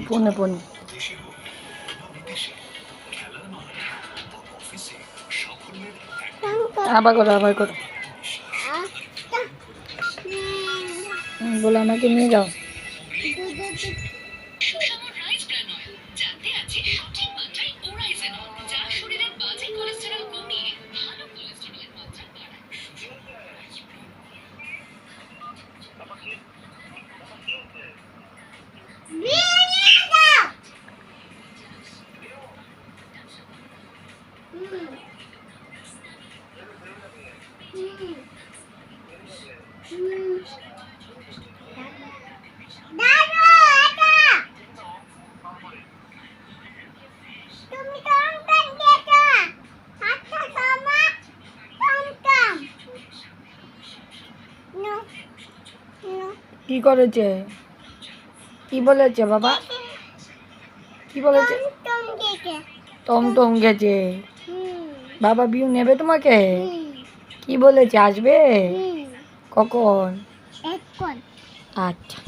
পনে পনে আবার করো বলে আমাকে নিয়ে যাও। কি করেছে? কি বলেছে বাবা? কি বলেছে? টমটম গেছে। বাবা বিউ নেবে তোমাকে? কি বলেছে আসবে? কখন? আচ্ছা।